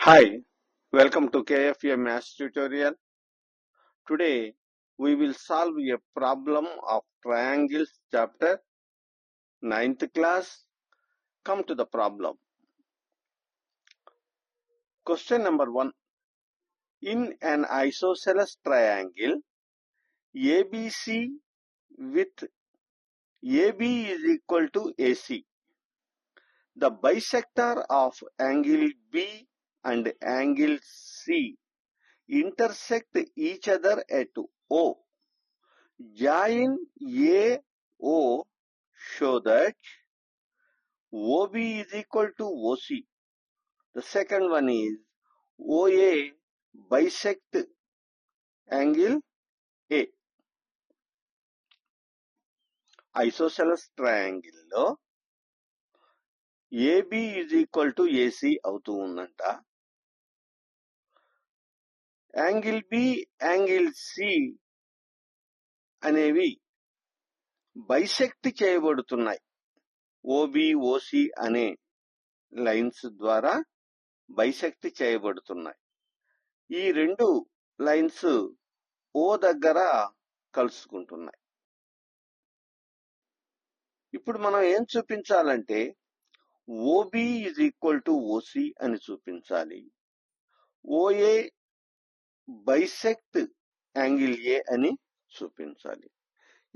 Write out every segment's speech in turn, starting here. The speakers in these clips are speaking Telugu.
Hi, welcome to KFA Maths tutorial. Today we will solve a problem of triangles chapter 9th class. Come to the problem. Question number 1. In an isosceles triangle ABC with AB is equal to AC, the bisector of angle B and angle C intersect each other at O. Join AO show that OB is equal to OC. The second one is OA bisect angle A. Isosceles triangle లో AB is equal to AC అవుతూ ఉందంట. యాంగిల్ B, యాంగిల్ C అనేవి బైసెక్ట్ చేయబడుతున్నాయి. OB, OC అనే లైన్స్ ద్వారా బైసెక్ట్ చేయబడుతున్నాయి. ఈ రెండు లైన్స్ O దగ్గర కలుసుకుంటున్నాయి. ఇప్పుడు మనం ఏం చూపించాలంటే OB is equal to OC అని చూపించాలి. OA బైసెక్ట్ యాంగిల్ A అని చూపించాలి.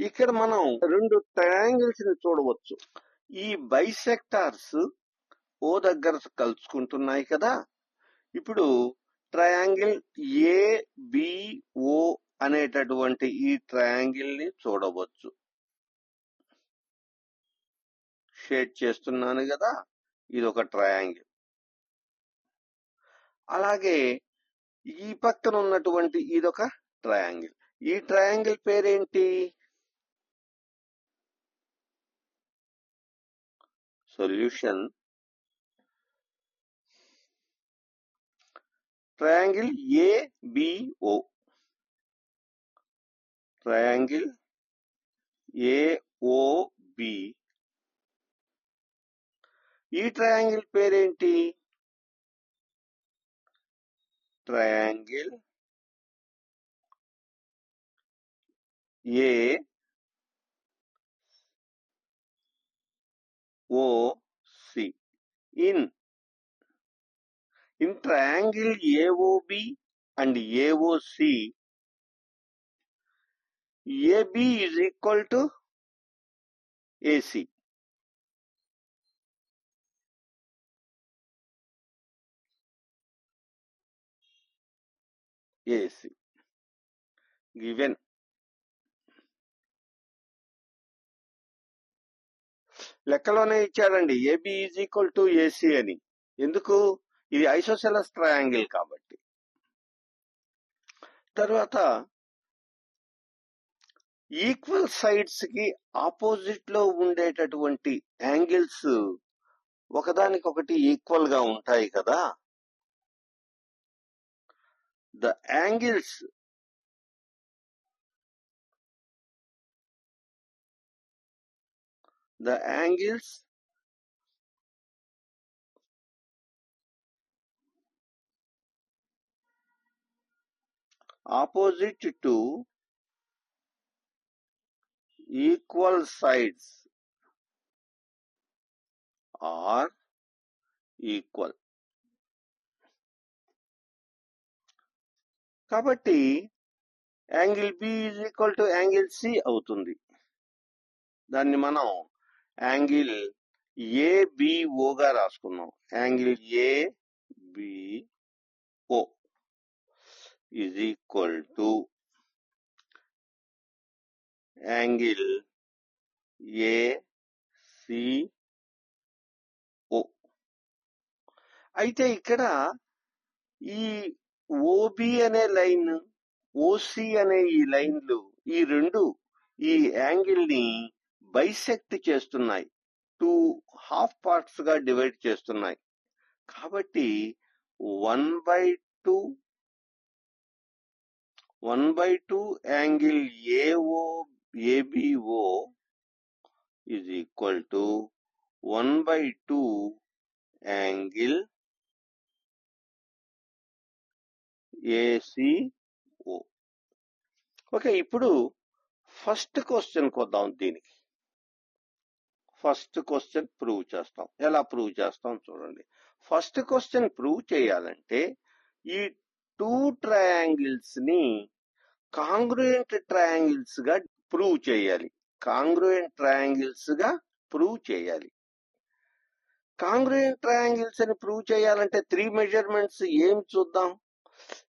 ఇక్కడ మనం రెండు ట్రయాంగిల్స్ ని చూడవచ్చు. ఈ బైసెక్టార్స్ O దగ్గర కలుసుకుంటున్నాయి కదా. ఇప్పుడు ట్రయాంగిల్ ABO అనేటటువంటి ఈ ట్రయాంగిల్ ని చూడవచ్చు. షేడ్ చేస్తున్నాను కదా, ఇది ఒక ట్రయాంగిల్. అలాగే ఈ పక్కన ఉన్నటువంటి ఇదొక ట్రయాంగిల్. ఈ ట్రయాంగిల్ పేరేంటి? Solution triangle ABO. Triangle AOB. ఈ ట్రయాంగిల్ పేరేంటి? Triangle AOC. In triangle AOB and AOC, AB is equal to AC. AC given. లెక్కలోనే ఇచ్చాడండి AB is equal to AC అని. ఎందుకు? ఇది ఐసోసెలస్ ట్రయాంగిల్ కాబట్టి. తర్వాత ఈక్వల్ సైడ్స్ కి ఆపోజిట్ లో ఉండేటటువంటి యాంగిల్స్ ఒకదానికొకటి ఈక్వల్ గా ఉంటాయి కదా. The angles opposite to equal sides are equal. కాబట్టి angle B is equal to angle C అవుతుంది. దాన్ని మనం యాంగిల్ ABO గా రాసుకున్నాం. Angle ABO is equal to angle ACO. అయితే ఇక్కడ ఈ OB అనే లైన్, OC అనే ఈ లైన్లు, ఈ రెండు ఈ యాంగిల్ ని బైసెక్ట్ చేస్తున్నాయి. 2 హాఫ్ పార్ట్స్ గా డివైడ్ చేస్తున్నాయి. కాబట్టి 1/2 angle ABO is equal to 1/2 angle ACO. Okay, ఇప్పుడు ఫస్ట్ క్వశ్చన్ కొద్దాం. దీనికి ఫస్ట్ క్వశ్చన్ ప్రూవ్ చేస్తాం. ఎలా ప్రూవ్ చేస్తాం చూడండి. ఫస్ట్ క్వశ్చన్ ప్రూవ్ చేయాలంటే ఈ టూ ట్రయాంగిల్స్ ని కాంగ్రుయెంట్ ట్రయాంగిల్స్ గా ప్రూవ్ చేయాలి. కాంగ్రుయెంట్ ట్రయాంగిల్స్ గా ప్రూవ్ చేయాలి. కాంగ్రుయెంట్ ట్రయాంగిల్స్ అని ప్రూవ్ చేయాలంటే 3 మెజర్మెంట్స్ ఏం చూద్దాం.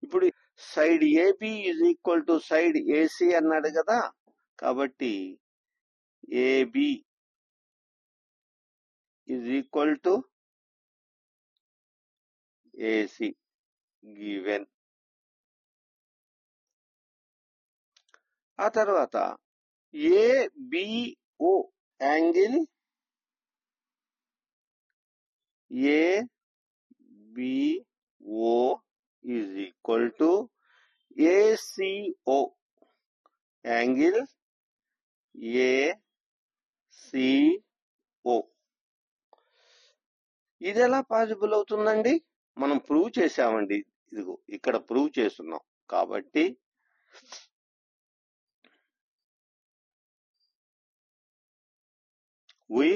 ఇప్పుడు side AB is equal to side AC అన్నాడు కదా, కాబట్టి AB is equal to AC given. ఆ తర్వాత ABO angle ABO is equal to ACO angle ACO. ఇది ఎలా పాసిబుల్ అవుతుందండి? మనం ప్రూవ్ చేసామండి. ఇదిగో ఇక్కడ ప్రూవ్ చేస్తున్నాం. కాబట్టి we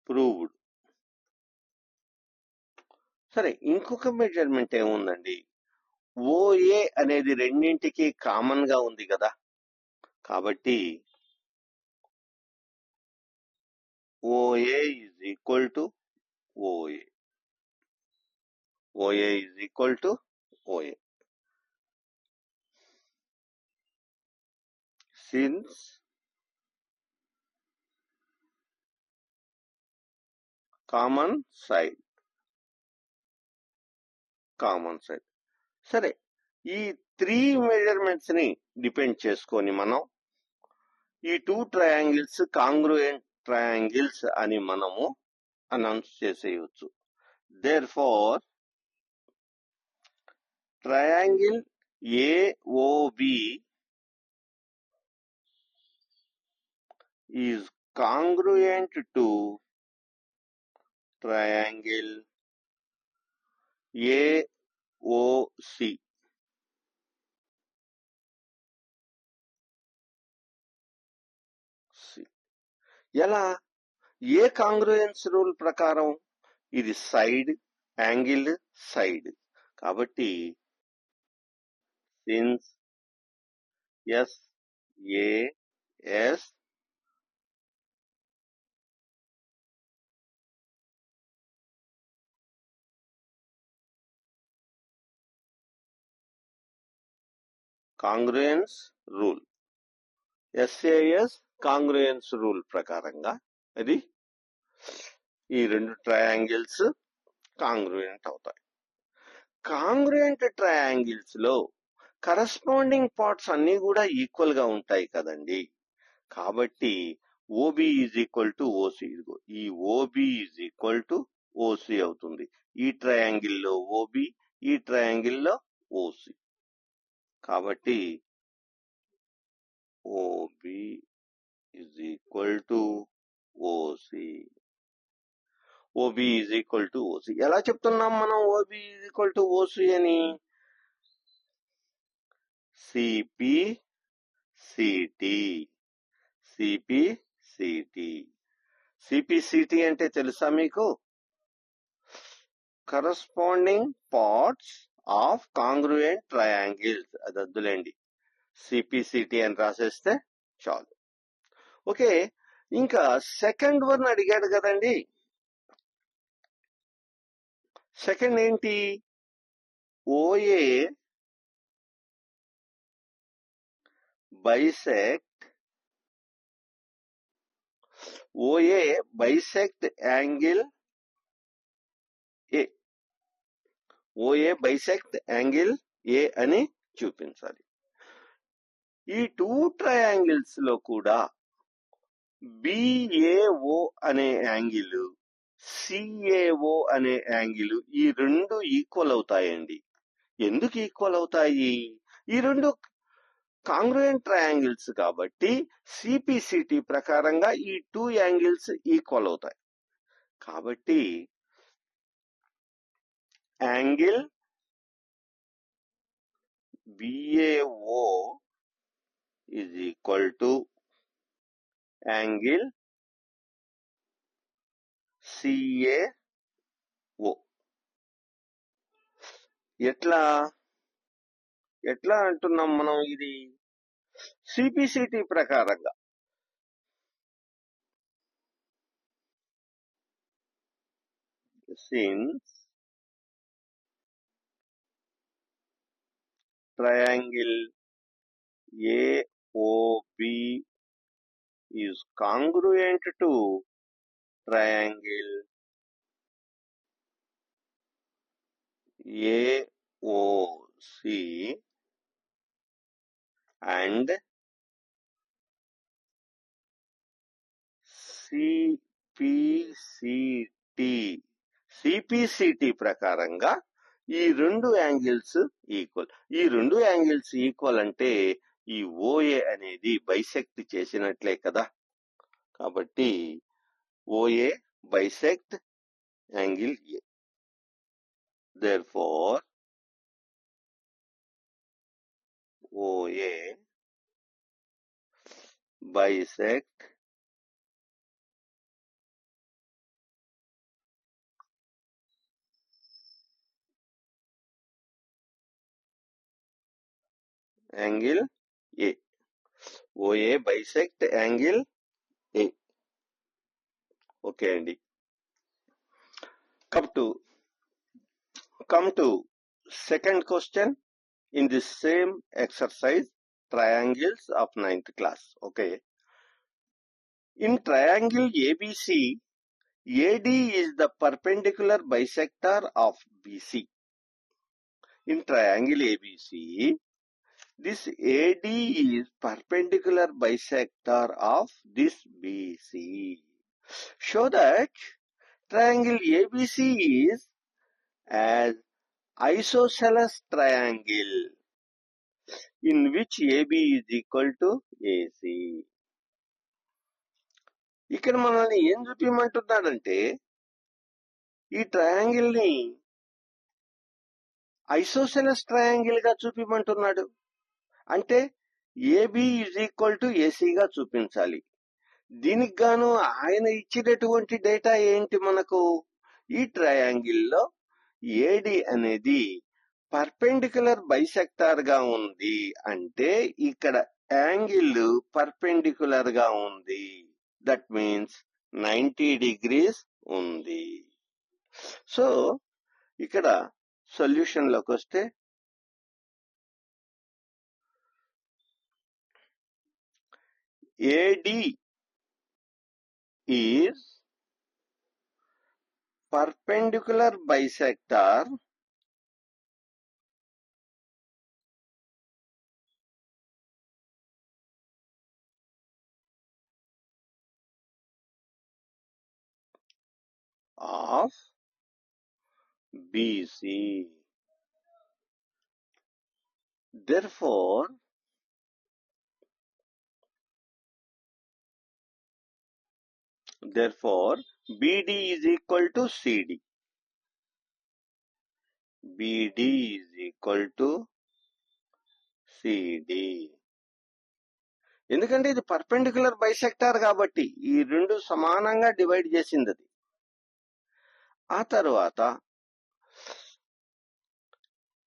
proved. సరే, ఇంకొక మెజర్మెంట్ ఏముందండి? ఓఏ అనేది రెండింటికి కామన్ గా ఉంది కదా, కాబట్టి OA is equal to OA. OA is equal to OA. Since common side. సరే, ఈ 3 మెజర్మెంట్స్ ని డిపెండ్ చేసుకొని మనం ఈ 2 ట్రయాంగిల్స్ కాంగ్రుయెంట్ ట్రయాంగిల్స్ అని మనము అనౌన్స్ చేసేయచ్చు. Therefore triangle AOB is congruent to triangle AOC. ఎలా? ఏ కాంగ్రుయెన్స్ రూల్ ప్రకారం? ఇది సైడ్ యాంగిల్ సైడ్, కాబట్టి since SAS congruence rule, SAS congruence rule ప్రకారంగా అది ఈ 2 ట్రయాంగిల్స్ కాంగ్రుయెంట్ అవుతాయి. కాంగ్రుయెంట్ ట్రయాంగిల్స్ లో కరస్పాండింగ్ పార్ట్స్ అన్ని కూడా ఈక్వల్ గా ఉంటాయి కదండి, కాబట్టి OB is equal to OC. ఇదిగో ఈ OB is equal to OC అవుతుంది. ఈ ట్రయాంగిల్ లో ఓబి, ఈ ట్రయాంగిల్ లో ఓసి, కాబట్టి OB is equal to OC. OB is equal to OC. ఎలా చెప్తున్నాం మనం OB is equal to OC అని? CP CT. సిపిసిటి అంటే తెలుసా మీకు? Corresponding parts of congruent triangles. అది వద్దులేండి, సిపిసిటి అని రాసేస్తే చాలు. ఓకే, ఇంకా సెకండ్ వన్ అడిగాడు కదండి. సెకండ్ ఏంటి? OA bisect angle A. OA bisect angle A అని చూపించాలి. ఈ 2 ట్రయాంగిల్స్ లో కూడా బిఏఓ అనే యాంగిల్, సిఏఓ అనే యాంగిల్, ఈ 2 ఈక్వల్ అవుతాయండి. ఎందుకు ఈక్వల్ అవుతాయి? ఈ 2 కాంగ్రుయెంట్ ట్రయాంగిల్స్ కాబట్టి సిపిసిటి ప్రకారంగా ఈ 2 యాంగిల్స్ ఈక్వల్ అవుతాయి. కాబట్టి angle BAO is equal to angle CAO. ఎట్లా అంటున్నాం మనం? ఇది CPCT ప్రకారంగా. Since triangle AOB is congruent to triangle AOC and CPCT ప్రకారంగా ఈ రెండు యాంగిల్స్ ఈక్వల్. ఈ రెండు యాంగిల్స్ ఈక్వల్ అంటే ఈ OA అనేది బైసెక్ట్ చేసినట్లే కదా. కాబట్టి OA bisect angle A. Therefore, OA bisect angle A. OA bisect angle A. Okay అండి. Come to second question in this same exercise, triangles of 9th class. Okay. In triangle ABC, AD is the perpendicular bisector of BC. In triangle ABC, this AD is perpendicular bisector of this BC. Show that triangle ABC is as isosceles triangle in which AB is equal to AC. ఇక్కడ మనల్ని ఏం చూపించమంటున్నాడంటే ఈ ట్రయాంగిల్ ని ఐసోసెలస్ ట్రయాంగిల్ గా చూపించమంటున్నాడు. అంటే AB is equal to AC గా చూపించాలి. దీనికి గాను ఆయన ఇచ్చినటువంటి డేటా ఏంటి మనకు? ఈ ట్రయాంగిల్ లో AD అనేది పర్పెండిక్యులర్ బైసెక్టార్ గా ఉంది. అంటే ఇక్కడ యాంగిల్ పర్పెండిక్యులర్ గా ఉంది. దట్ మీన్స్ 90 degrees ఉంది. సో ఇక్కడ సొల్యూషన్ లోకి వస్తే AD is perpendicular bisector of BC. Therefore, BD is equal to CD. BD is equal to CD. ఎందుకంటే ఇది పర్పెండిక్యులర్ బైసెక్టార్ కాబట్టి ఈ రెండు సమానంగా డివైడ్ చేసింది అది. ఆ తర్వాత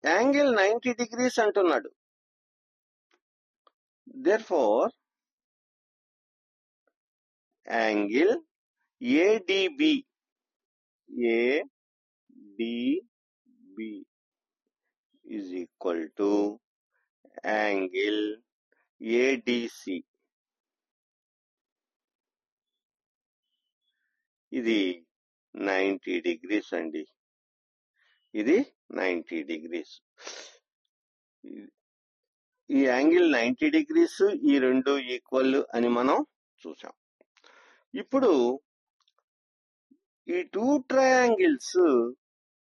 యాంగిల్ 90 degrees అంటున్నాడు. Therefore, angle ADB is equal to angle ADC. ఇది 90 degrees అండి. ఇది 90 degrees. ఈ యాంగిల్ 90 degrees, ఈ రెండు ఈక్వల్ అని మనం చూసాం. ఇప్పుడు ఈ టూ ట్రయాంగిల్స్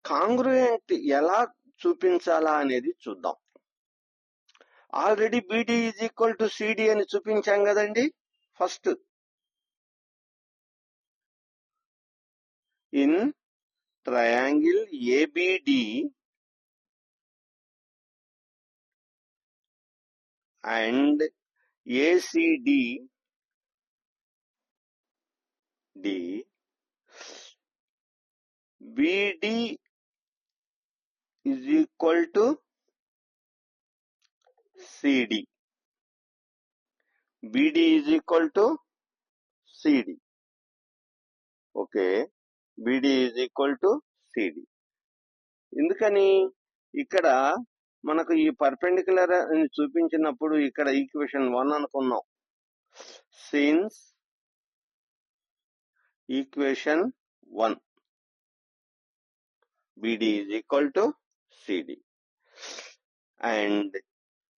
కాంగ్రుయెంట్ ఎలా చూపించాలా అనేది చూద్దాం. Already BD is equal to CD అని చూపించాం కదండి. First in triangle ABD and ACD BD is equal to CD. BD is equal to CD. Okay, BD is equal to CD. ఎందుకని ఇక్కడ మనకు ఈ పర్పెండిక్యులర్ అని చూపించినప్పుడు ఇక్కడ ఈక్వేషన్ 1 అనుకున్నాం. Since equation 1 BD is equal to CD and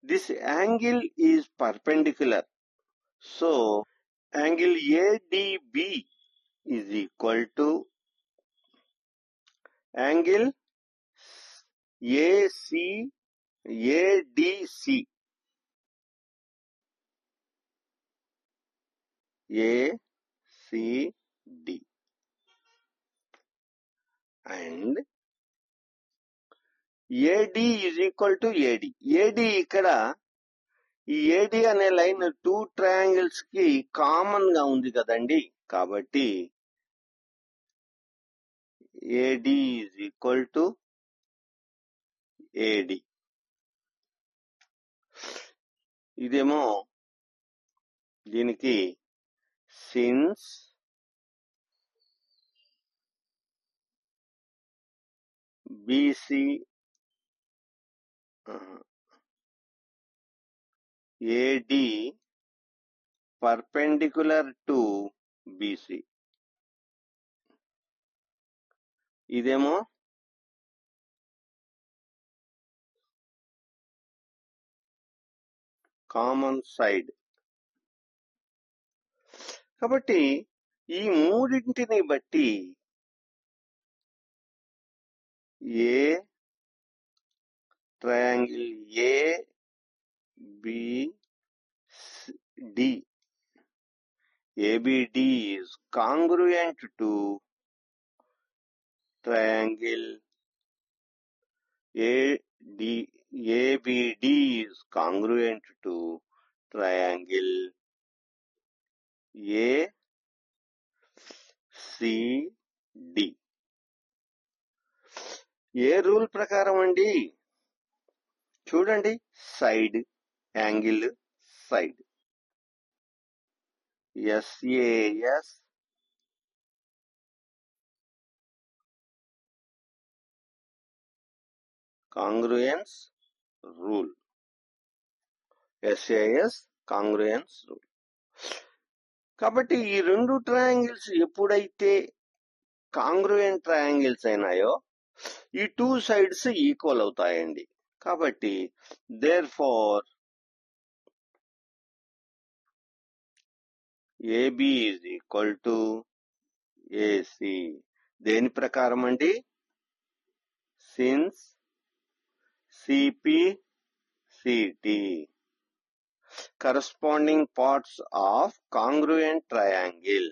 this angle is perpendicular. So angle ADB is equal to angle ADC. ACD and AD is equal to AD. AD ఇక్కడ ఈ AD అనే లైన్ 2 ట్రయాంగిల్స్ కి కామన్ గా ఉంది కదండి, కాబట్టి AD is equal to AD. ఇదేమో దీనికి since BC AD perpendicular to BC. ఇదేమో కామన్ సైడ్. కాబట్టి ఈ మూడింటిని బట్టి a triangle ABD is congruent to triangle ABD is congruent to triangle ACD. ఏ రూల్ ప్రకారం అండి? చూడండి, side angle side SAS congruence rule. SAS congruence rule. కాబట్టి ఈ రెండు ట్రయాంగిల్స్ ఎప్పుడైతే కాంగ్రుయెంట్ ట్రయాంగిల్స్ అయినాయో ఈ 2 సైడ్స్ ఈక్వల్ అవుతాయండి. కాబట్టి therefore AB is equal to AC. దేని ప్రకారం అండి? Since CPCT corresponding parts of congruent triangle.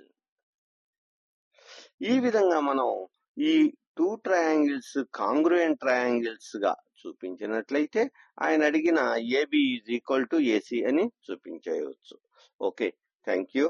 ఈ విధంగా మనం ఈ 2 ట్రయాంగిల్స్ కాంగ్రుయెంట్ ట్రయాంగిల్స్ గా చూపించినట్లయితే ఆయన అడిగిన AB is equal to AC అని చూపించవచ్చు. Okay, thank you.